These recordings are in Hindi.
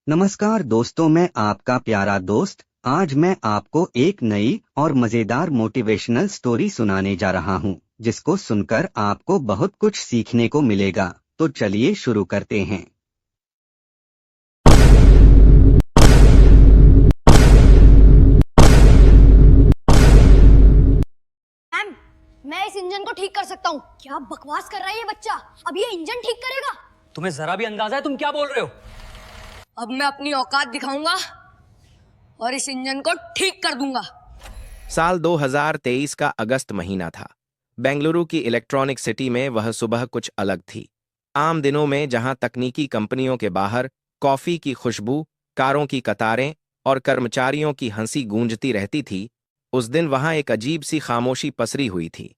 नमस्कार दोस्तों, मैं आपका प्यारा दोस्त। आज मैं आपको एक नई और मजेदार मोटिवेशनल स्टोरी सुनाने जा रहा हूं, जिसको सुनकर आपको बहुत कुछ सीखने को मिलेगा। तो चलिए शुरू करते हैं। मैम, मैं इस इंजन को ठीक कर सकता हूँ। क्या बकवास कर रहा है ये बच्चा? अब ये इंजन ठीक करेगा? तुम्हें जरा भी अंदाजा है तुम क्या बोल रहे हो? अब मैं अपनी औकात दिखाऊंगा और इस इंजन को ठीक कर दूंगा। साल 2023 का अगस्त महीना था। बेंगलुरु की इलेक्ट्रॉनिक सिटी में वह सुबह कुछ अलग थी। आम दिनों में जहां तकनीकी कंपनियों के बाहर कॉफी की खुशबू, कारों की कतारें और कर्मचारियों की हंसी गूंजती रहती थी, उस दिन वहां एक अजीब सी खामोशी पसरी हुई थी।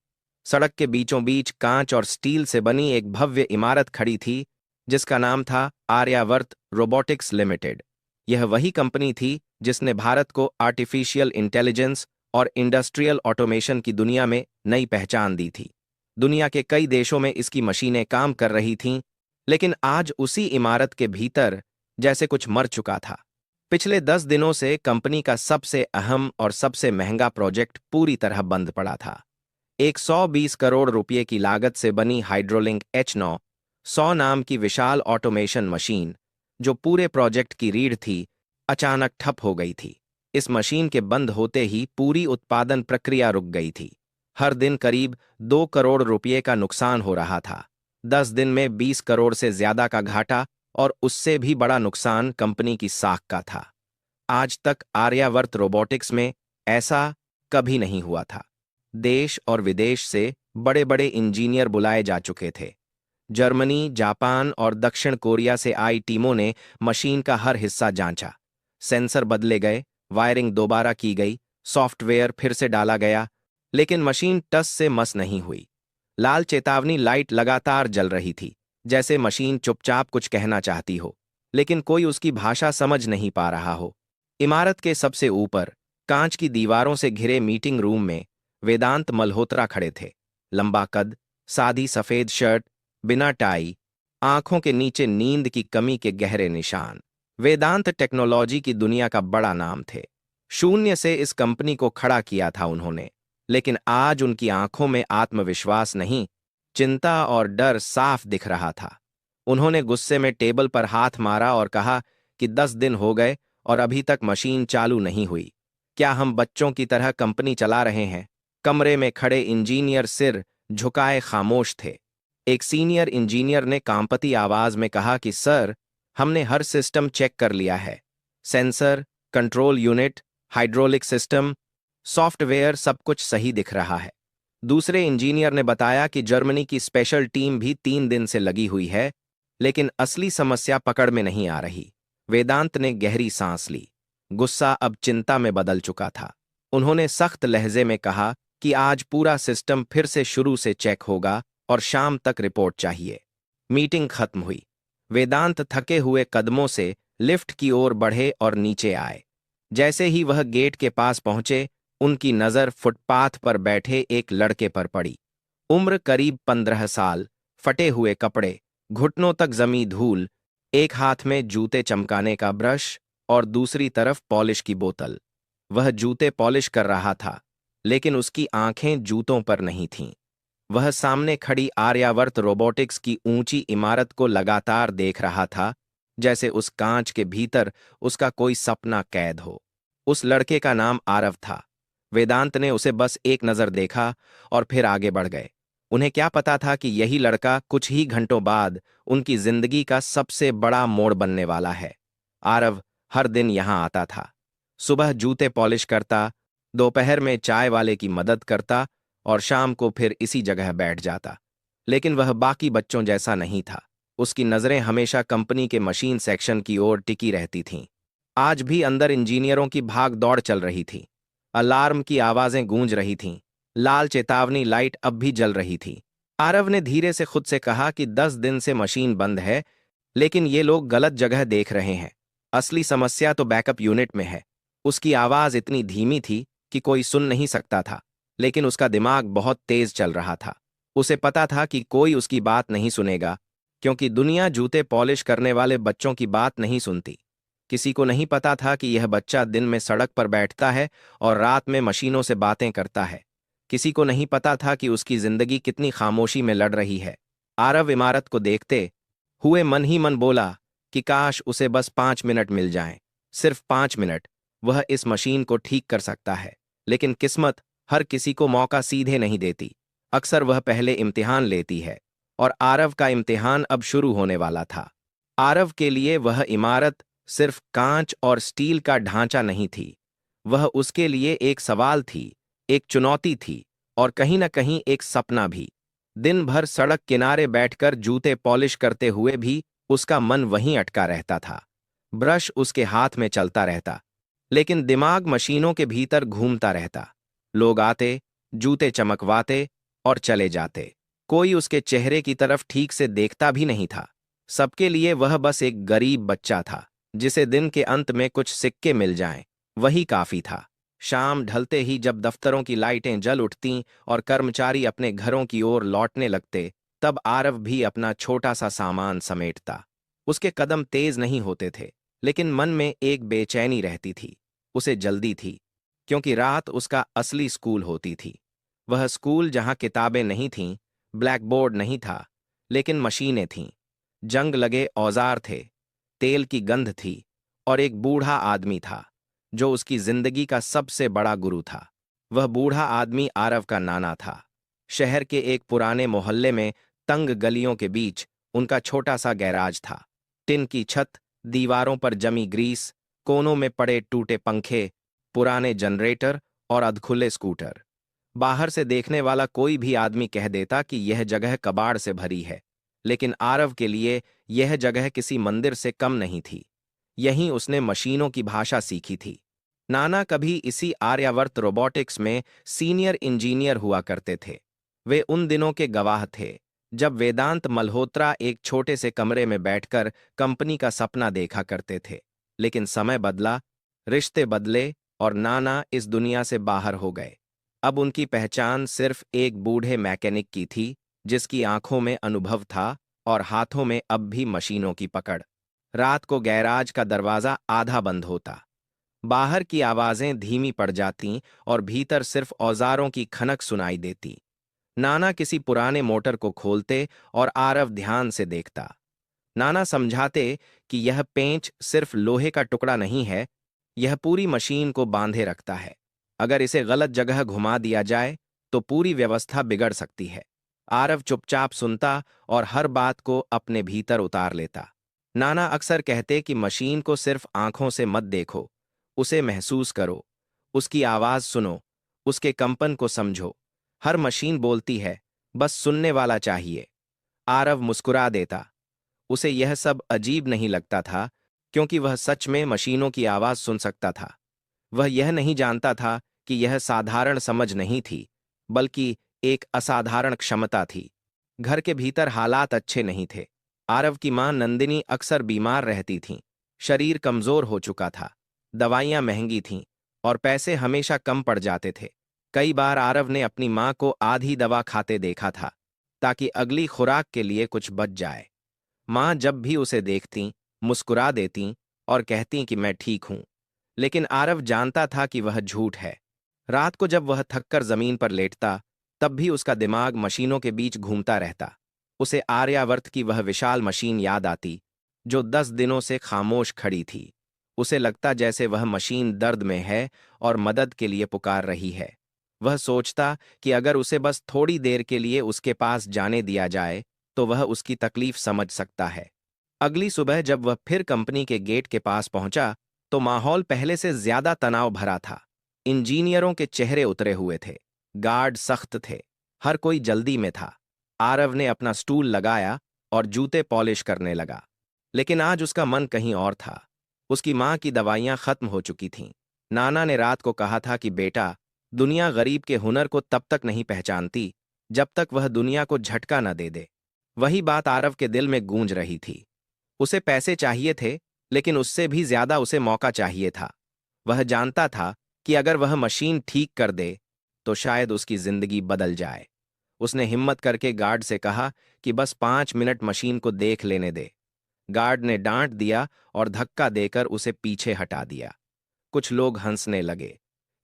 सड़क के बीचों बीच कांच और स्टील से बनी एक भव्य इमारत खड़ी थी, जिसका नाम था आर्यावर्त रोबोटिक्स लिमिटेड। यह वही कंपनी थी जिसने भारत को आर्टिफिशियल इंटेलिजेंस और इंडस्ट्रियल ऑटोमेशन की दुनिया में नई पहचान दी थी। दुनिया के कई देशों में इसकी मशीनें काम कर रही थीं, लेकिन आज उसी इमारत के भीतर जैसे कुछ मर चुका था। पिछले 10 दिनों से कंपनी का सबसे अहम और सबसे महंगा प्रोजेक्ट पूरी तरह बंद पड़ा था। एक 120 करोड़ रुपये की लागत से बनी हाइड्रोलिंक H9 100 नाम की विशाल ऑटोमेशन मशीन, जो पूरे प्रोजेक्ट की रीढ़ थी, अचानक ठप हो गई थी। इस मशीन के बंद होते ही पूरी उत्पादन प्रक्रिया रुक गई थी। हर दिन करीब 2 करोड़ रुपये का नुकसान हो रहा था। 10 दिन में 20 करोड़ से ज्यादा का घाटा, और उससे भी बड़ा नुकसान कंपनी की साख का था। आज तक आर्यावर्त रोबोटिक्स में ऐसा कभी नहीं हुआ था। देश और विदेश से बड़े बड़े इंजीनियर बुलाए जा चुके थे। जर्मनी, जापान और दक्षिण कोरिया से आई टीमों ने मशीन का हर हिस्सा जांचा। सेंसर बदले गए, वायरिंग दोबारा की गई, सॉफ्टवेयर फिर से डाला गया, लेकिन मशीन टस से मस नहीं हुई। लाल चेतावनी लाइट लगातार जल रही थी, जैसे मशीन चुपचाप कुछ कहना चाहती हो, लेकिन कोई उसकी भाषा समझ नहीं पा रहा हो। इमारत के सबसे ऊपर, कांच की दीवारों से घिरे मीटिंग रूम में वेदांत मल्होत्रा खड़े थे। लंबा कद, सादी सफेद शर्ट, बिना टाई, आंखों के नीचे नींद की कमी के गहरे निशान। वेदांत टेक्नोलॉजी की दुनिया का बड़ा नाम थे। शून्य से इस कंपनी को खड़ा किया था उन्होंने, लेकिन आज उनकी आंखों में आत्मविश्वास नहीं, चिंता और डर साफ दिख रहा था। उन्होंने गुस्से में टेबल पर हाथ मारा और कहा कि 10 दिन हो गए और अभी तक मशीन चालू नहीं हुई। क्या हम बच्चों की तरह कंपनी चला रहे हैं? कमरे में खड़े इंजीनियर सिर झुकाए खामोश थे। एक सीनियर इंजीनियर ने कांपती आवाज में कहा कि सर, हमने हर सिस्टम चेक कर लिया है। Sensor, control unit, hydraulic system, software, सब कुछ सही दिख रहा है। दूसरे इंजीनियर ने बताया कि जर्मनी की स्पेशल टीम भी 3 दिन से लगी हुई है, लेकिन असली समस्या पकड़ में नहीं आ रही। वेदांत ने गहरी सांस ली। गुस्सा अब चिंता में बदल चुका था। उन्होंने सख्त लहजे में कहा कि आज पूरा सिस्टम फिर से शुरू से चेक होगा और शाम तक रिपोर्ट चाहिए। मीटिंग खत्म हुई। वेदांत थके हुए कदमों से लिफ्ट की ओर बढ़े और नीचे आए। जैसे ही वह गेट के पास पहुंचे, उनकी नजर फुटपाथ पर बैठे एक लड़के पर पड़ी। उम्र करीब 15 साल, फटे हुए कपड़े, घुटनों तक जमी धूल, एक हाथ में जूते चमकाने का ब्रश और दूसरी तरफ पॉलिश की बोतल। वह जूते पॉलिश कर रहा था, लेकिन उसकी आंखें जूतों पर नहीं थीं। वह सामने खड़ी आर्यावर्त रोबोटिक्स की ऊंची इमारत को लगातार देख रहा था, जैसे उस कांच के भीतर उसका कोई सपना कैद हो। उस लड़के का नाम आरव था। वेदांत ने उसे बस एक नजर देखा और फिर आगे बढ़ गए। उन्हें क्या पता था कि यही लड़का कुछ ही घंटों बाद उनकी जिंदगी का सबसे बड़ा मोड़ बनने वाला है। आरव हर दिन यहां आता था। सुबह जूते पॉलिश करता, दोपहर में चाय वाले की मदद करता और शाम को फिर इसी जगह बैठ जाता। लेकिन वह बाकी बच्चों जैसा नहीं था। उसकी नजरें हमेशा कंपनी के मशीन सेक्शन की ओर टिकी रहती थीं। आज भी अंदर इंजीनियरों की भाग दौड़ चल रही थी। अलार्म की आवाजें गूंज रही थीं। लाल चेतावनी लाइट अब भी जल रही थी। आरव ने धीरे से खुद से कहा कि 10 दिन से मशीन बंद है, लेकिन ये लोग गलत जगह देख रहे हैं। असली समस्या तो बैकअप यूनिट में है। उसकी आवाज इतनी धीमी थी कि कोई सुन नहीं सकता था, लेकिन उसका दिमाग बहुत तेज चल रहा था। उसे पता था कि कोई उसकी बात नहीं सुनेगा, क्योंकि दुनिया जूते पॉलिश करने वाले बच्चों की बात नहीं सुनती। किसी को नहीं पता था कि यह बच्चा दिन में सड़क पर बैठता है और रात में मशीनों से बातें करता है। किसी को नहीं पता था कि उसकी जिंदगी कितनी खामोशी में लड़ रही है। आरव इमारत को देखते हुए मन ही मन बोला कि काश उसे बस 5 मिनट मिल जाएं, सिर्फ 5 मिनट। वह इस मशीन को ठीक कर सकता है, लेकिन किस्मत हर किसी को मौका सीधे नहीं देती। अक्सर वह पहले इम्तिहान लेती है, और आरव का इम्तिहान अब शुरू होने वाला था। आरव के लिए वह इमारत सिर्फ कांच और स्टील का ढांचा नहीं थी, वह उसके लिए एक सवाल थी, एक चुनौती थी, और कहीं न कहीं एक सपना भी। दिन भर सड़क किनारे बैठकर जूते पॉलिश करते हुए भी उसका मन वहीं अटका रहता था। ब्रश उसके हाथ में चलता रहता, लेकिन दिमाग मशीनों के भीतर घूमता रहता। लोग आते, जूते चमकवाते और चले जाते। कोई उसके चेहरे की तरफ ठीक से देखता भी नहीं था। सबके लिए वह बस एक गरीब बच्चा था, जिसे दिन के अंत में कुछ सिक्के मिल जाएं, वही काफी था। शाम ढलते ही जब दफ्तरों की लाइटें जल उठतीं और कर्मचारी अपने घरों की ओर लौटने लगते, तब आरव भी अपना छोटा सा सामान समेटता। उसके कदम तेज नहीं होते थे, लेकिन मन में एक बेचैनी रहती थी। उसे जल्दी थी, क्योंकि रात उसका असली स्कूल होती थी। वह स्कूल जहां किताबें नहीं थीं, ब्लैक बोर्ड नहीं था, लेकिन मशीनें थीं, जंग लगे औजार थे, तेल की गंध थी, और एक बूढ़ा आदमी था जो उसकी जिंदगी का सबसे बड़ा गुरु था। वह बूढ़ा आदमी आरव का नाना था। शहर के एक पुराने मोहल्ले में तंग गलियों के बीच उनका छोटा सा गैराज था। टिन की छत, दीवारों पर जमी ग्रीस, कोनों में पड़े टूटे पंखे, पुराने जनरेटर और अधखुले स्कूटर। बाहर से देखने वाला कोई भी आदमी कह देता कि यह जगह कबाड़ से भरी है, लेकिन आरव के लिए यह जगह किसी मंदिर से कम नहीं थी। यहीं उसने मशीनों की भाषा सीखी थी। नाना कभी इसी आर्यावर्त रोबोटिक्स में सीनियर इंजीनियर हुआ करते थे। वे उन दिनों के गवाह थे जब वेदांत मल्होत्रा एक छोटे से कमरे में बैठकर कंपनी का सपना देखा करते थे। लेकिन समय बदला, रिश्ते बदले, और नाना इस दुनिया से बाहर हो गए। अब उनकी पहचान सिर्फ एक बूढ़े मैकेनिक की थी, जिसकी आंखों में अनुभव था और हाथों में अब भी मशीनों की पकड़। रात को गैराज का दरवाजा आधा बंद होता, बाहर की आवाजें धीमी पड़ जातीं और भीतर सिर्फ औजारों की खनक सुनाई देती। नाना किसी पुराने मोटर को खोलते और आरव ध्यान से देखता। नाना समझाते कि यह पेंच सिर्फ लोहे का टुकड़ा नहीं है, यह पूरी मशीन को बांधे रखता है। अगर इसे गलत जगह घुमा दिया जाए तो पूरी व्यवस्था बिगड़ सकती है। आरव चुपचाप सुनता और हर बात को अपने भीतर उतार लेता। नाना अक्सर कहते कि मशीन को सिर्फ आंखों से मत देखो, उसे महसूस करो, उसकी आवाज सुनो, उसके कंपन को समझो। हर मशीन बोलती है, बस सुनने वाला चाहिए। आरव मुस्कुरा देता। उसे यह सब अजीब नहीं लगता था, क्योंकि वह सच में मशीनों की आवाज सुन सकता था। वह यह नहीं जानता था कि यह साधारण समझ नहीं थी, बल्कि एक असाधारण क्षमता थी। घर के भीतर हालात अच्छे नहीं थे। आरव की मां नंदिनी अक्सर बीमार रहती थीं, शरीर कमजोर हो चुका था, दवाइयां महंगी थीं, और पैसे हमेशा कम पड़ जाते थे। कई बार आरव ने अपनी मां को आधी दवा खाते देखा था, ताकि अगली खुराक के लिए कुछ बच जाए। मां जब भी उसे देखतीं, मुस्कुरा देतीं और कहतीं कि मैं ठीक हूं, लेकिन आरव जानता था कि वह झूठ है। रात को जब वह थककर जमीन पर लेटता, तब भी उसका दिमाग मशीनों के बीच घूमता रहता। उसे आर्यावर्त की वह विशाल मशीन याद आती, जो 10 दिनों से खामोश खड़ी थी। उसे लगता जैसे वह मशीन दर्द में है और मदद के लिए पुकार रही है। वह सोचता कि अगर उसे बस थोड़ी देर के लिए उसके पास जाने दिया जाए, तो वह उसकी तकलीफ समझ सकता है। अगली सुबह जब वह फिर कंपनी के गेट के पास पहुंचा, तो माहौल पहले से ज्यादा तनाव भरा था। इंजीनियरों के चेहरे उतरे हुए थे, गार्ड सख्त थे, हर कोई जल्दी में था। आरव ने अपना स्टूल लगाया और जूते पॉलिश करने लगा, लेकिन आज उसका मन कहीं और था। उसकी मां की दवाइयां खत्म हो चुकी थीं। नाना ने रात को कहा था कि बेटा, दुनिया गरीब के हुनर को तब तक नहीं पहचानती जब तक वह दुनिया को झटका न दे दे। वही बात आरव के दिल में गूंज रही थी। उसे पैसे चाहिए थे, लेकिन उससे भी ज्यादा उसे मौका चाहिए था। वह जानता था कि अगर वह मशीन ठीक कर दे तो शायद उसकी जिंदगी बदल जाए। उसने हिम्मत करके गार्ड से कहा कि बस 5 मिनट मशीन को देख लेने दे। गार्ड ने डांट दिया और धक्का देकर उसे पीछे हटा दिया। कुछ लोग हंसने लगे।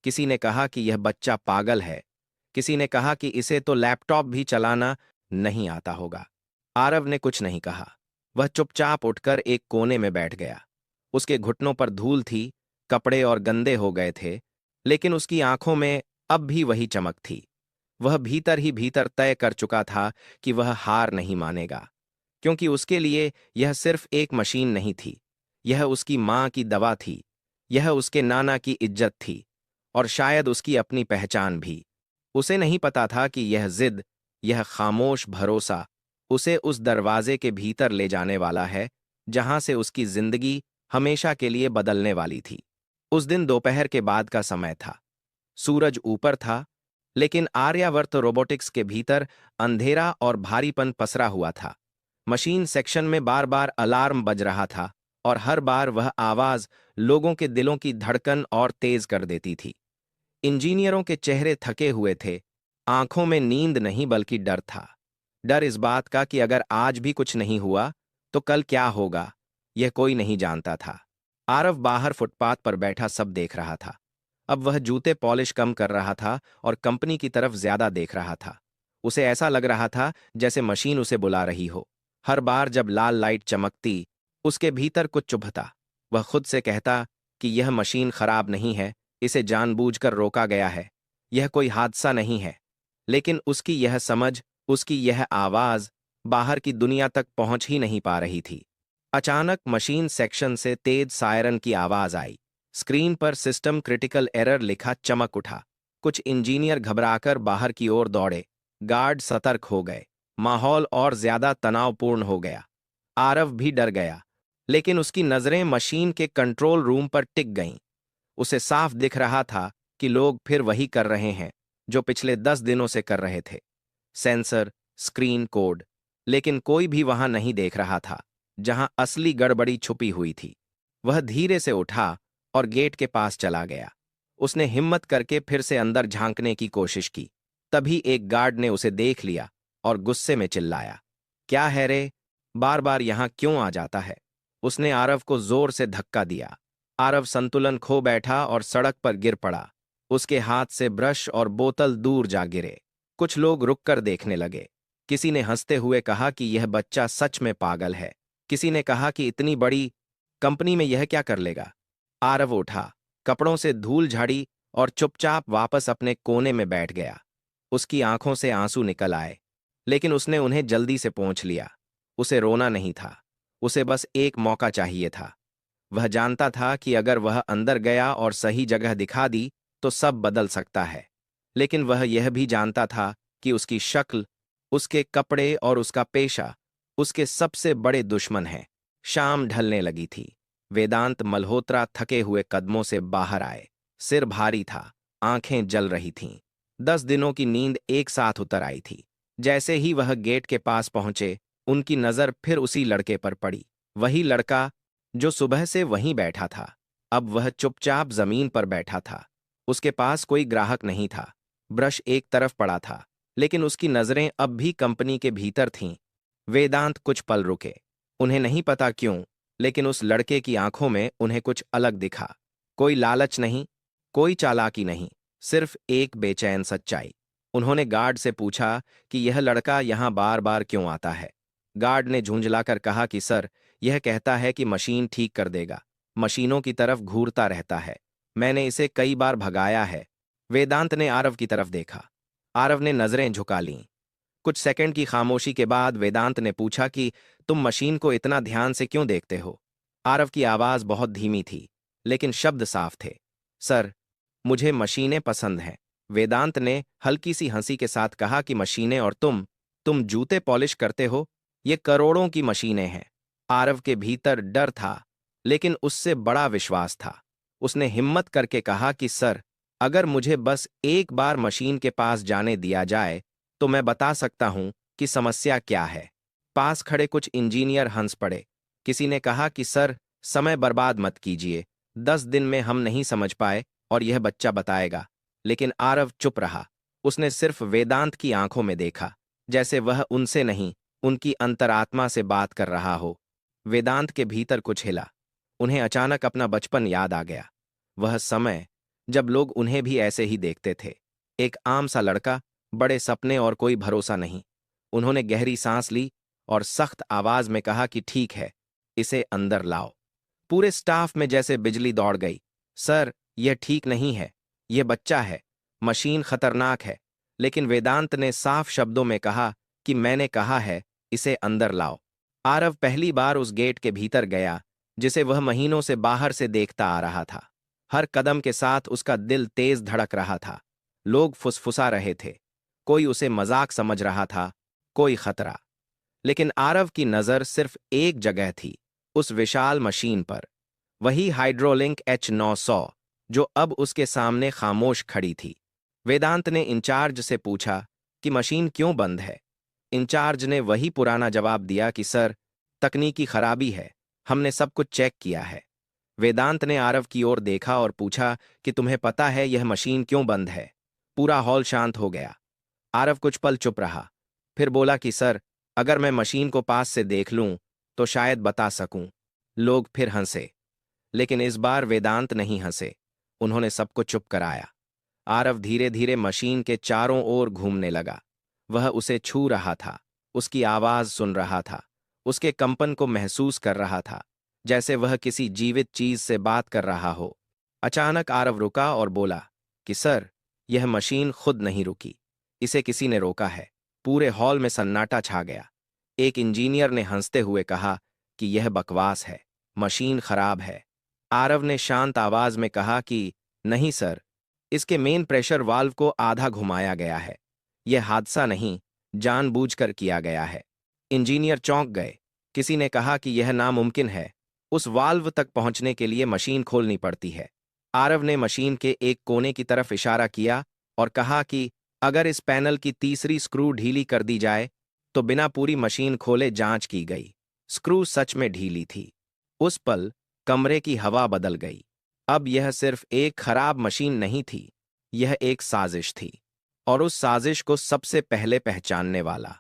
किसी ने कहा कि यह बच्चा पागल है। किसी ने कहा कि इसे तो लैपटॉप भी चलाना नहीं आता होगा। आरव ने कुछ नहीं कहा। वह चुपचाप उठकर एक कोने में बैठ गया। उसके घुटनों पर धूल थी, कपड़े और गंदे हो गए थे, लेकिन उसकी आंखों में अब भी वही चमक थी। वह भीतर ही भीतर तय कर चुका था कि वह हार नहीं मानेगा, क्योंकि उसके लिए यह सिर्फ एक मशीन नहीं थी, यह उसकी मां की दवा थी, यह उसके नाना की इज्जत थी, और शायद उसकी अपनी पहचान भी। उसे नहीं पता था कि यह जिद, यह खामोश भरोसा उसे उस दरवाजे के भीतर ले जाने वाला है जहां से उसकी जिंदगी हमेशा के लिए बदलने वाली थी। उस दिन दोपहर के बाद का समय था। सूरज ऊपर था, लेकिन आर्यावर्त रोबोटिक्स के भीतर अंधेरा और भारीपन पसरा हुआ था। मशीन सेक्शन में बार बार अलार्म बज रहा था, और हर बार वह आवाज लोगों के दिलों की धड़कन और तेज कर देती थी। इंजीनियरों के चेहरे थके हुए थे, आंखों में नींद नहीं बल्कि डर था। डर इस बात का कि अगर आज भी कुछ नहीं हुआ तो कल क्या होगा, यह कोई नहीं जानता था। आरव बाहर फुटपाथ पर बैठा सब देख रहा था। अब वह जूते पॉलिश कम कर रहा था और कंपनी की तरफ ज्यादा देख रहा था। उसे ऐसा लग रहा था जैसे मशीन उसे बुला रही हो। हर बार जब लाल लाइट चमकती, उसके भीतर कुछ चुभता। वह खुद से कहता कि यह मशीन खराब नहीं है, इसे जानबूझकर रोका गया है, यह कोई हादसा नहीं है। लेकिन उसकी यह समझ, उसकी यह आवाज बाहर की दुनिया तक पहुंच ही नहीं पा रही थी। अचानक मशीन सेक्शन से तेज सायरन की आवाज आई। स्क्रीन पर सिस्टम क्रिटिकल एरर लिखा चमक उठा। कुछ इंजीनियर घबराकर बाहर की ओर दौड़े। गार्ड सतर्क हो गए। माहौल और ज्यादा तनावपूर्ण हो गया। आरव भी डर गया, लेकिन उसकी नजरें मशीन के कंट्रोल रूम पर टिक गईं। उसे साफ दिख रहा था कि लोग फिर वही कर रहे हैं जो पिछले 10 दिनों से कर रहे थे। सेंसर, स्क्रीन, कोड, लेकिन कोई भी वहां नहीं देख रहा था जहां असली गड़बड़ी छुपी हुई थी। वह धीरे से उठा और गेट के पास चला गया। उसने हिम्मत करके फिर से अंदर झांकने की कोशिश की। तभी एक गार्ड ने उसे देख लिया और गुस्से में चिल्लाया, क्या है रे, बार बार यहां क्यों आ जाता है? उसने आरव को जोर से धक्का दिया। आरव संतुलन खो बैठा और सड़क पर गिर पड़ा। उसके हाथ से ब्रश और बोतल दूर जा गिरे। कुछ लोग रुककर देखने लगे। किसी ने हंसते हुए कहा कि यह बच्चा सच में पागल है। किसी ने कहा कि इतनी बड़ी कंपनी में यह क्या कर लेगा। आरव उठा, कपड़ों से धूल झाड़ी और चुपचाप वापस अपने कोने में बैठ गया। उसकी आंखों से आंसू निकल आए, लेकिन उसने उन्हें जल्दी से पोंछ लिया। उसे रोना नहीं था, उसे बस एक मौका चाहिए था। वह जानता था कि अगर वह अंदर गया और सही जगह दिखा दी तो सब बदल सकता है। लेकिन वह यह भी जानता था कि उसकी शक्ल, उसके कपड़े और उसका पेशा उसके सबसे बड़े दुश्मन हैं। शाम ढलने लगी थी। वेदांत मल्होत्रा थके हुए कदमों से बाहर आए। सिर भारी था, आंखें जल रही थीं। 10 दिनों की नींद एक साथ उतर आई थी। जैसे ही वह गेट के पास पहुंचे, उनकी नजर फिर उसी लड़के पर पड़ी। वही लड़का जो सुबह से वहीं बैठा था। अब वह चुपचाप जमीन पर बैठा था। उसके पास कोई ग्राहक नहीं था। ब्रश एक तरफ पड़ा था, लेकिन उसकी नजरें अब भी कंपनी के भीतर थीं। वेदांत कुछ पल रुके। उन्हें नहीं पता क्यों, लेकिन उस लड़के की आंखों में उन्हें कुछ अलग दिखा। कोई लालच नहीं, कोई चालाकी नहीं, सिर्फ एक बेचैन सच्चाई। उन्होंने गार्ड से पूछा कि यह लड़का यहां बार बार क्यों आता है। गार्ड ने झुंझलाकर कहा कि सर, यह कहता है कि मशीन ठीक कर देगा, मशीनों की तरफ घूरता रहता है। मैंने इसे कई बार भगाया है। वेदांत ने आरव की तरफ देखा। आरव ने नजरें झुका लीं। कुछ सेकंड की खामोशी के बाद वेदांत ने पूछा कि तुम मशीन को इतना ध्यान से क्यों देखते हो? आरव की आवाज बहुत धीमी थी, लेकिन शब्द साफ थे। सर, मुझे मशीनें पसंद हैं। वेदांत ने हल्की सी हंसी के साथ कहा कि मशीनें और तुम जूते पॉलिश करते हो, ये करोड़ों की मशीनें हैं। आरव के भीतर डर था, लेकिन उससे बड़ा विश्वास था। उसने हिम्मत करके कहा कि सर, अगर मुझे बस एक बार मशीन के पास जाने दिया जाए तो मैं बता सकता हूं कि समस्या क्या है। पास खड़े कुछ इंजीनियर हंस पड़े। किसी ने कहा कि सर, समय बर्बाद मत कीजिए, 10 दिन में हम नहीं समझ पाए और यह बच्चा बताएगा। लेकिन आरव चुप रहा। उसने सिर्फ वेदांत की आंखों में देखा, जैसे वह उनसे नहीं, उनकी अंतरात्मा से बात कर रहा हो। वेदांत के भीतर कुछ हिला। उन्हें अचानक अपना बचपन याद आ गया। वह समय जब लोग उन्हें भी ऐसे ही देखते थे, एक आम सा लड़का, बड़े सपने और कोई भरोसा नहीं। उन्होंने गहरी सांस ली और सख्त आवाज में कहा कि ठीक है, इसे अंदर लाओ। पूरे स्टाफ में जैसे बिजली दौड़ गई। सर, यह ठीक नहीं है, यह बच्चा है, मशीन खतरनाक है। लेकिन वेदांत ने साफ शब्दों में कहा कि मैंने कहा है, इसे अंदर लाओ। आरव पहली बार उस गेट के भीतर गया जिसे वह महीनों से बाहर से देखता आ रहा था। हर कदम के साथ उसका दिल तेज धड़क रहा था। लोग फुसफुसा रहे थे, कोई उसे मजाक समझ रहा था, कोई खतरा। लेकिन आरव की नजर सिर्फ एक जगह थी, उस विशाल मशीन पर। वही हाइड्रोलिंक H900 जो अब उसके सामने खामोश खड़ी थी। वेदांत ने इंचार्ज से पूछा कि मशीन क्यों बंद है। इंचार्ज ने वही पुराना जवाब दिया कि सर, तकनीकी खराबी है, हमने सब कुछ चेक किया है। वेदांत ने आरव की ओर देखा और पूछा कि तुम्हें पता है यह मशीन क्यों बंद है। पूरा हॉल शांत हो गया। आरव कुछ पल चुप रहा, फिर बोला कि सर, अगर मैं मशीन को पास से देख लूं तो शायद बता सकूं। लोग फिर हंसे, लेकिन इस बार वेदांत नहीं हंसे। उन्होंने सबको चुप कराया। आरव धीरे धीरे मशीन के चारों ओर घूमने लगा। वह उसे छू रहा था, उसकी आवाज सुन रहा था, उसके कंपन को महसूस कर रहा था, जैसे वह किसी जीवित चीज से बात कर रहा हो। अचानक आरव रुका और बोला कि सर, यह मशीन खुद नहीं रुकी, इसे किसी ने रोका है। पूरे हॉल में सन्नाटा छा गया। एक इंजीनियर ने हंसते हुए कहा कि यह बकवास है, मशीन खराब है। आरव ने शांत आवाज में कहा कि नहीं सर, इसके मेन प्रेशर वाल्व को आधा घुमाया गया है। यह हादसा नहीं, जानबूझकर किया गया है। इंजीनियर चौंक गए। किसी ने कहा कि यह नामुमकिन है, उस वाल्व तक पहुंचने के लिए मशीन खोलनी पड़ती है। आरव ने मशीन के एक कोने की तरफ इशारा किया और कहा कि अगर इस पैनल की तीसरी स्क्रू ढीली कर दी जाए तो बिना पूरी मशीन खोले जांच की गई। स्क्रू सच में ढीली थी। उस पल कमरे की हवा बदल गई। अब यह सिर्फ एक खराब मशीन नहीं थी, यह एक साजिश थी। और उस साजिश को सबसे पहले पहचानने वाला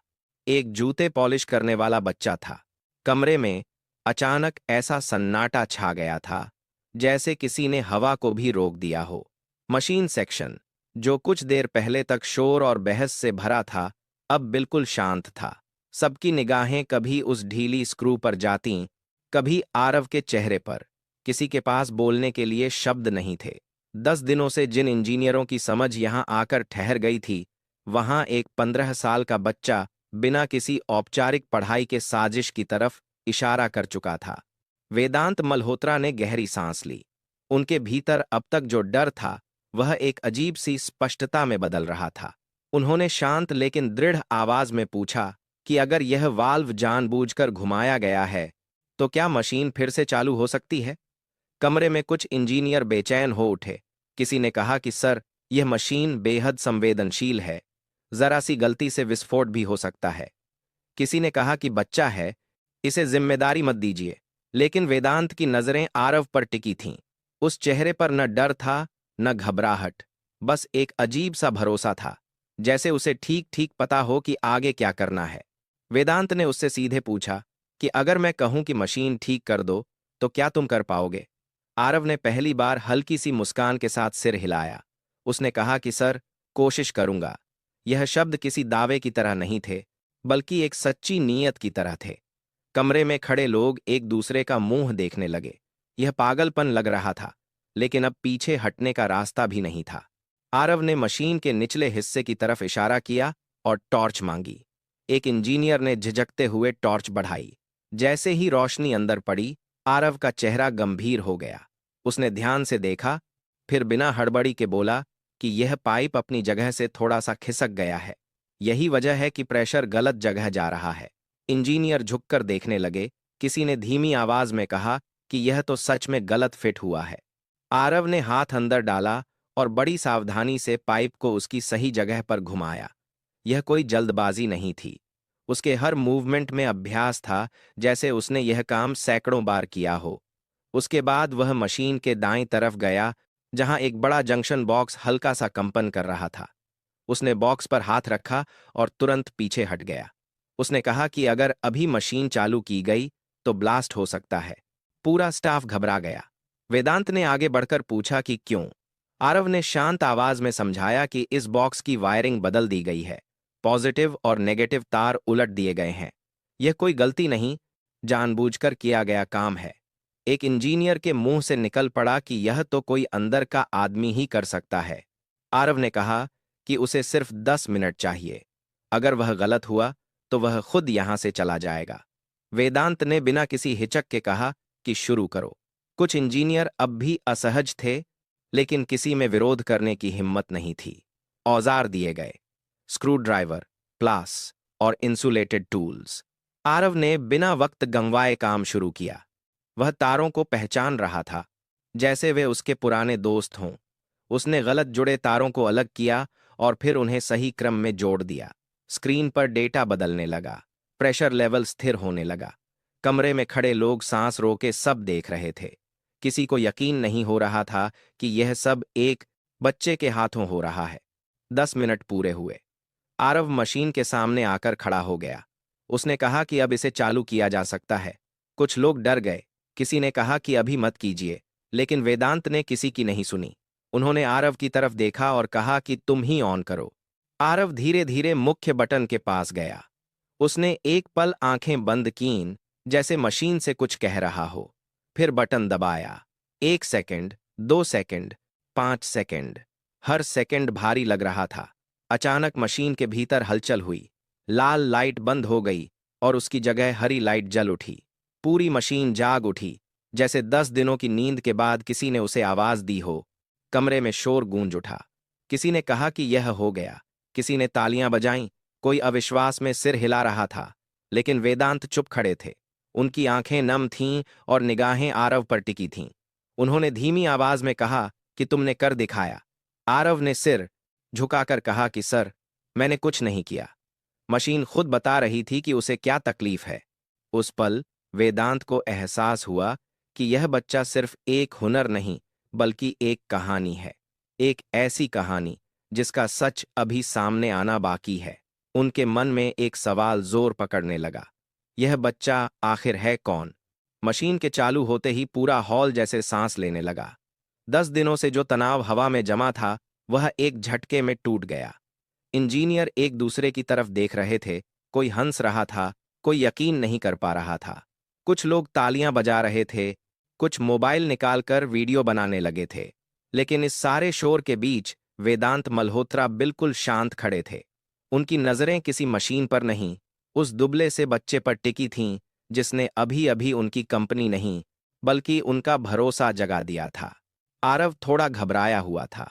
एक जूते पॉलिश करने वाला बच्चा था। कमरे में अचानक ऐसा सन्नाटा छा गया था जैसे किसी ने हवा को भी रोक दिया हो। मशीन सेक्शन, जो कुछ देर पहले तक शोर और बहस से भरा था, अब बिल्कुल शांत था। सबकी निगाहें कभी उस ढीली स्क्रू पर जातीं, कभी आरव के चेहरे पर। किसी के पास बोलने के लिए शब्द नहीं थे। 10 दिनों से जिन इंजीनियरों की समझ यहां आकर ठहर गई थी, वहां एक 15 साल का बच्चा बिना किसी औपचारिक पढ़ाई के साजिश की तरफ इशारा कर चुका था। वेदांत मल्होत्रा ने गहरी सांस ली। उनके भीतर अब तक जो डर था वह एक अजीब सी स्पष्टता में बदल रहा था। उन्होंने शांत लेकिन दृढ़ आवाज में पूछा कि अगर यह वाल्व जानबूझकर घुमाया गया है तो क्या मशीन फिर से चालू हो सकती है? कमरे में कुछ इंजीनियर बेचैन हो उठे। किसी ने कहा कि सर, यह मशीन बेहद संवेदनशील है, जरा सी गलती से विस्फोट भी हो सकता है। किसी ने कहा कि बच्चा है, इसे जिम्मेदारी मत दीजिए। लेकिन वेदांत की नजरें आरव पर टिकी थीं। उस चेहरे पर न डर था न घबराहट, बस एक अजीब सा भरोसा था, जैसे उसे ठीक ठीक पता हो कि आगे क्या करना है। वेदांत ने उससे सीधे पूछा कि अगर मैं कहूं कि मशीन ठीक कर दो तो क्या तुम कर पाओगे? आरव ने पहली बार हल्की सी मुस्कान के साथ सिर हिलाया। उसने कहा कि सर, कोशिश करूंगा। यह शब्द किसी दावे की तरह नहीं थे, बल्कि एक सच्ची नीयत की तरह थे। कमरे में खड़े लोग एक दूसरे का मुंह देखने लगे। यह पागलपन लग रहा था, लेकिन अब पीछे हटने का रास्ता भी नहीं था। आरव ने मशीन के निचले हिस्से की तरफ इशारा किया और टॉर्च मांगी। एक इंजीनियर ने झिझकते हुए टॉर्च बढ़ाई। जैसे ही रोशनी अंदर पड़ी, आरव का चेहरा गंभीर हो गया। उसने ध्यान से देखा, फिर बिना हड़बड़ी के बोला कि यह पाइप अपनी जगह से थोड़ा सा खिसक गया है। यही वजह है कि प्रेशर गलत जगह जा रहा है। इंजीनियर झुककर देखने लगे। किसी ने धीमी आवाज में कहा कि यह तो सच में गलत फिट हुआ है। आरव ने हाथ अंदर डाला और बड़ी सावधानी से पाइप को उसकी सही जगह पर घुमाया। यह कोई जल्दबाजी नहीं थी। उसके हर मूवमेंट में अभ्यास था, जैसे उसने यह काम सैकड़ों बार किया हो। उसके बाद वह मशीन के दाईं तरफ गया, जहां एक बड़ा जंक्शन बॉक्स हल्का सा कंपन कर रहा था। उसने बॉक्स पर हाथ रखा और तुरंत पीछे हट गया। उसने कहा कि अगर अभी मशीन चालू की गई तो ब्लास्ट हो सकता है। पूरा स्टाफ घबरा गया। वेदांत ने आगे बढ़कर पूछा कि क्यों। आरव ने शांत आवाज में समझाया कि इस बॉक्स की वायरिंग बदल दी गई है, पॉजिटिव और नेगेटिव तार उलट दिए गए हैं। यह कोई गलती नहीं, जानबूझकर किया गया काम है। एक इंजीनियर के मुंह से निकल पड़ा कि यह तो कोई अंदर का आदमी ही कर सकता है। आरव ने कहा कि उसे सिर्फ 10 मिनट चाहिए। अगर वह गलत हुआ तो वह खुद यहां से चला जाएगा। वेदांत ने बिना किसी हिचक के कहा कि शुरू करो। कुछ इंजीनियर अब भी असहज थे, लेकिन किसी में विरोध करने की हिम्मत नहीं थी। औजार दिए गए, स्क्रू ड्राइवर, प्लास और इंसुलेटेड टूल्स। आरव ने बिना वक्त गंवाए काम शुरू किया। वह तारों को पहचान रहा था, जैसे वे उसके पुराने दोस्त हों। उसने गलत जुड़े तारों को अलग किया और फिर उन्हें सही क्रम में जोड़ दिया। स्क्रीन पर डेटा बदलने लगा, प्रेशर लेवल स्थिर होने लगा। कमरे में खड़े लोग सांस रोके सब देख रहे थे। किसी को यकीन नहीं हो रहा था कि यह सब एक बच्चे के हाथों हो रहा है। 10 मिनट पूरे हुए। आरव मशीन के सामने आकर खड़ा हो गया। उसने कहा कि अब इसे चालू किया जा सकता है। कुछ लोग डर गए। किसी ने कहा कि अभी मत कीजिए, लेकिन वेदांत ने किसी की नहीं सुनी। उन्होंने आरव की तरफ देखा और कहा कि तुम ही ऑन करो। आरव धीरे धीरे मुख्य बटन के पास गया। उसने एक पल आंखें बंद कीं, जैसे मशीन से कुछ कह रहा हो। फिर बटन दबाया। 1 सेकंड, 2 सेकंड, 5 सेकंड। हर सेकंड भारी लग रहा था। अचानक मशीन के भीतर हलचल हुई। लाल लाइट बंद हो गई और उसकी जगह हरी लाइट जल उठी। पूरी मशीन जाग उठी, जैसे 10 दिनों की नींद के बाद किसी ने उसे आवाज दी हो। कमरे में शोर गूंज उठा। किसी ने कहा कि यह हो गया, किसी ने तालियां बजाईं, कोई अविश्वास में सिर हिला रहा था। लेकिन वेदांत चुप खड़े थे। उनकी आंखें नम थीं और निगाहें आरव पर टिकी थीं। उन्होंने धीमी आवाज में कहा कि तुमने कर दिखाया। आरव ने सिर झुकाकर कहा कि सर, मैंने कुछ नहीं किया। मशीन खुद बता रही थी कि उसे क्या तकलीफ है। उस पल वेदांत को एहसास हुआ कि यह बच्चा सिर्फ एक हुनर नहीं, बल्कि एक कहानी है। एक ऐसी कहानी जिसका सच अभी सामने आना बाकी है। उनके मन में एक सवाल जोर पकड़ने लगा, यह बच्चा आखिर है कौन? मशीन के चालू होते ही पूरा हॉल जैसे सांस लेने लगा। 10 दिनों से जो तनाव हवा में जमा था, वह एक झटके में टूट गया। इंजीनियर एक दूसरे की तरफ देख रहे थे। कोई हंस रहा था, कोई यकीन नहीं कर पा रहा था। कुछ लोग तालियां बजा रहे थे, कुछ मोबाइल निकालकर वीडियो बनाने लगे थे। लेकिन इस सारे शोर के बीच वेदांत मल्होत्रा बिल्कुल शांत खड़े थे। उनकी नजरें किसी मशीन पर नहीं, उस दुबले से बच्चे पर टिकी थीं जिसने अभी अभी उनकी कंपनी नहीं, बल्कि उनका भरोसा जगा दिया था। आरव थोड़ा घबराया हुआ था।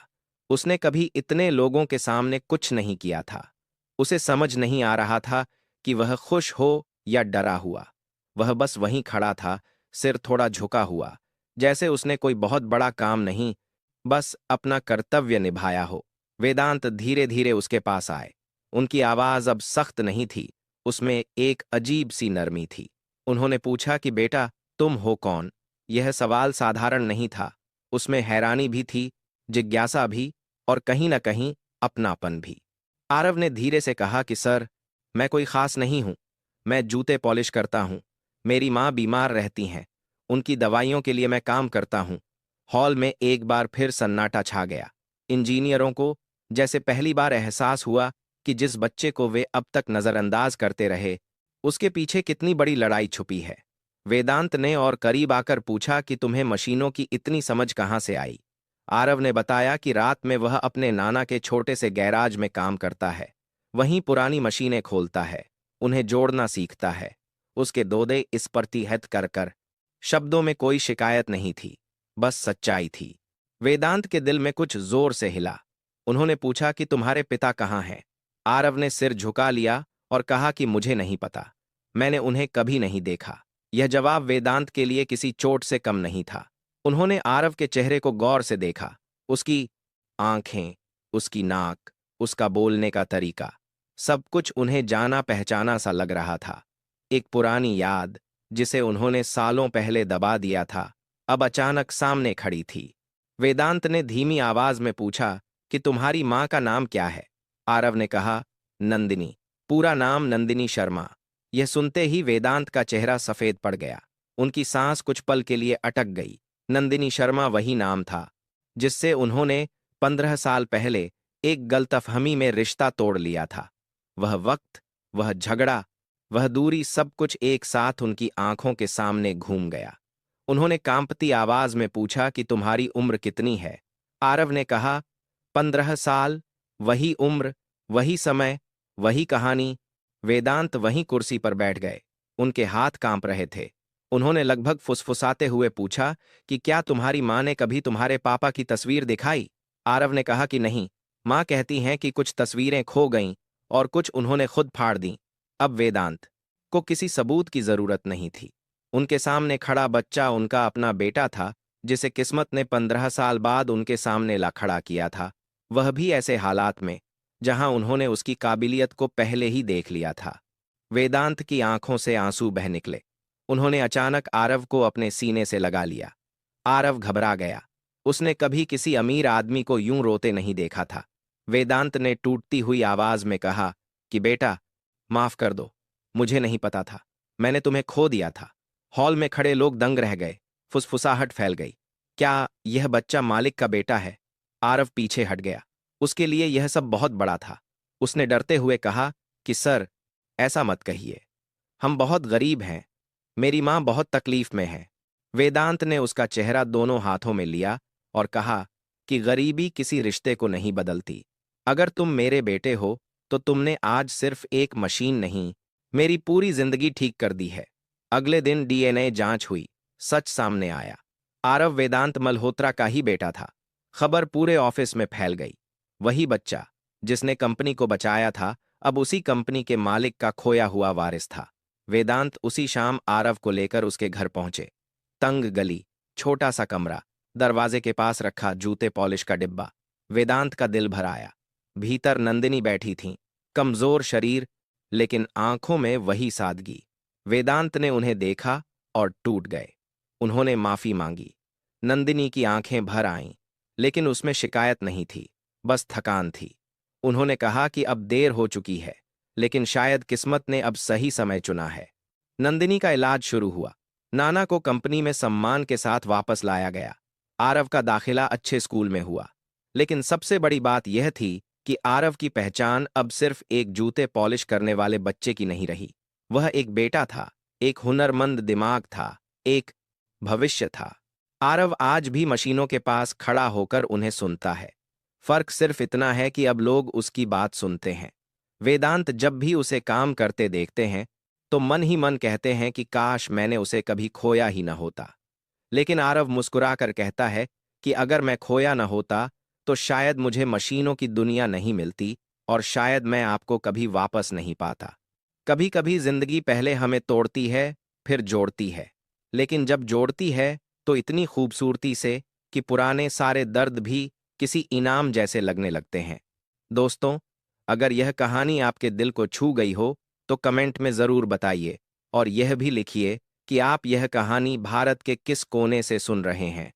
उसने कभी इतने लोगों के सामने कुछ नहीं किया था। उसे समझ नहीं आ रहा था कि वह खुश हो या डरा हुआ। वह बस वहीं खड़ा था, सिर थोड़ा झुका हुआ, जैसे उसने कोई बहुत बड़ा काम नहीं, बस अपना कर्तव्य निभाया हो। वेदांत धीरे धीरे उसके पास आए। उनकी आवाज अब सख्त नहीं थी, उसमें एक अजीब सी नरमी थी। उन्होंने पूछा कि बेटा, तुम हो कौन? यह सवाल साधारण नहीं था। उसमें हैरानी भी थी, जिज्ञासा भी, और कहीं न कहीं अपनापन भी। आरव ने धीरे से कहा कि सर, मैं कोई खास नहीं हूं। मैं जूते पॉलिश करता हूं। मेरी माँ बीमार रहती हैं। उनकी दवाइयों के लिए मैं काम करता हूं। हॉल में एक बार फिर सन्नाटा छा गया। इंजीनियरों को जैसे पहली बार एहसास हुआ कि जिस बच्चे को वे अब तक नजरअंदाज करते रहे, उसके पीछे कितनी बड़ी लड़ाई छुपी है। वेदांत ने और करीब आकर पूछा कि तुम्हें मशीनों की इतनी समझ कहां से आई? आरव ने बताया कि रात में वह अपने नाना के छोटे से गैराज में काम करता है। वहीं पुरानी मशीनें खोलता है, उन्हें जोड़ना सीखता है। उसके दोदे इस प्रतिहत कर कर। शब्दों में कोई शिकायत नहीं थी, बस सच्चाई थी। वेदांत के दिल में कुछ जोर से हिला। उन्होंने पूछा कि तुम्हारे पिता कहाँ हैं? आरव ने सिर झुका लिया और कहा कि मुझे नहीं पता। मैंने उन्हें कभी नहीं देखा। यह जवाब वेदांत के लिए किसी चोट से कम नहीं था। उन्होंने आरव के चेहरे को गौर से देखा। उसकी आंखें, उसकी नाक, उसका बोलने का तरीका, सब कुछ उन्हें जाना पहचाना सा लग रहा था। एक पुरानी याद, जिसे उन्होंने सालों पहले दबा दिया था, अब अचानक सामने खड़ी थी। वेदांत ने धीमी आवाज में पूछा कि तुम्हारी मां का नाम क्या है? आरव ने कहा, नंदिनी। पूरा नाम नंदिनी शर्मा। यह सुनते ही वेदांत का चेहरा सफेद पड़ गया। उनकी सांस कुछ पल के लिए अटक गई। नंदिनी शर्मा वही नाम था जिससे उन्होंने 15 साल पहले एक गलतफहमी में रिश्ता तोड़ लिया था। वह वक्त, वह झगड़ा, वह दूरी, सब कुछ एक साथ उनकी आंखों के सामने घूम गया। उन्होंने कांपती आवाज में पूछा कि तुम्हारी उम्र कितनी है? आरव ने कहा, 15 साल। वही उम्र, वही समय, वही कहानी। वेदांत वहीं कुर्सी पर बैठ गए। उनके हाथ कांप रहे थे। उन्होंने लगभग फुसफुसाते हुए पूछा कि क्या तुम्हारी माँ ने कभी तुम्हारे पापा की तस्वीर दिखाई? आरव ने कहा कि नहीं, माँ कहती हैं कि कुछ तस्वीरें खो गईं और कुछ उन्होंने खुद फाड़ दी। अब वेदांत को किसी सबूत की जरूरत नहीं थी। उनके सामने खड़ा बच्चा उनका अपना बेटा था, जिसे किस्मत ने 15 साल बाद उनके सामने ला खड़ा किया था, वह भी ऐसे हालात में जहां उन्होंने उसकी काबिलियत को पहले ही देख लिया था। वेदांत की आंखों से आंसू बह निकले। उन्होंने अचानक आरव को अपने सीने से लगा लिया। आरव घबरा गया। उसने कभी किसी अमीर आदमी को यूं रोते नहीं देखा था। वेदांत ने टूटती हुई आवाज में कहा कि बेटा, माफ कर दो, मुझे नहीं पता था, मैंने तुम्हें खो दिया था। हॉल में खड़े लोग दंग रह गए। फुसफुसाहट फैल गई। क्या यह बच्चा मालिक का बेटा है? आरव पीछे हट गया। उसके लिए यह सब बहुत बड़ा था। उसने डरते हुए कहा कि सर, ऐसा मत कहिए, हम बहुत गरीब हैं, मेरी मां बहुत तकलीफ में है। वेदांत ने उसका चेहरा दोनों हाथों में लिया और कहा कि गरीबी किसी रिश्ते को नहीं बदलती। अगर तुम मेरे बेटे हो तो तुमने आज सिर्फ एक मशीन नहीं, मेरी पूरी जिंदगी ठीक कर दी है। अगले दिन डीएनए जांच हुई। सच सामने आया। आरव वेदांत मल्होत्रा का ही बेटा था। खबर पूरे ऑफिस में फैल गई। वही बच्चा जिसने कंपनी को बचाया था, अब उसी कंपनी के मालिक का खोया हुआ वारिस था। वेदांत उसी शाम आरव को लेकर उसके घर पहुंचे। तंग गली, छोटा सा कमरा, दरवाजे के पास रखा जूते पॉलिश का डिब्बा। वेदांत का दिल भर आया। भीतर नंदिनी बैठी थीं, कमजोर शरीर, लेकिन आंखों में वही सादगी। वेदांत ने उन्हें देखा और टूट गए। उन्होंने माफी मांगी। नंदिनी की आंखें भर आईं, लेकिन उसमें शिकायत नहीं थी, बस थकान थी। उन्होंने कहा कि अब देर हो चुकी है, लेकिन शायद किस्मत ने अब सही समय चुना है। नंदिनी का इलाज शुरू हुआ। नाना को कंपनी में सम्मान के साथ वापस लाया गया। आरव का दाखिला अच्छे स्कूल में हुआ। लेकिन सबसे बड़ी बात यह थी कि आरव की पहचान अब सिर्फ एक जूते पॉलिश करने वाले बच्चे की नहीं रही। वह एक बेटा था, एक हुनरमंद दिमाग था, एक भविष्य था। आरव आज भी मशीनों के पास खड़ा होकर उन्हें सुनता है। फर्क सिर्फ इतना है कि अब लोग उसकी बात सुनते हैं। वेदांत जब भी उसे काम करते देखते हैं तो मन ही मन कहते हैं कि काश मैंने उसे कभी खोया ही न होता। लेकिन आरव मुस्कुराकर कहता है कि अगर मैं खोया न होता तो शायद मुझे मशीनों की दुनिया नहीं मिलती और शायद मैं आपको कभी वापस नहीं पाता। कभी कभी जिंदगी पहले हमें तोड़ती है, फिर जोड़ती है, लेकिन जब जोड़ती है तो इतनी खूबसूरती से कि पुराने सारे दर्द भी किसी इनाम जैसे लगने लगते हैं। दोस्तों, अगर यह कहानी आपके दिल को छू गई हो तो कमेंट में ज़रूर बताइए और यह भी लिखिए कि आप यह कहानी भारत के किस कोने से सुन रहे हैं।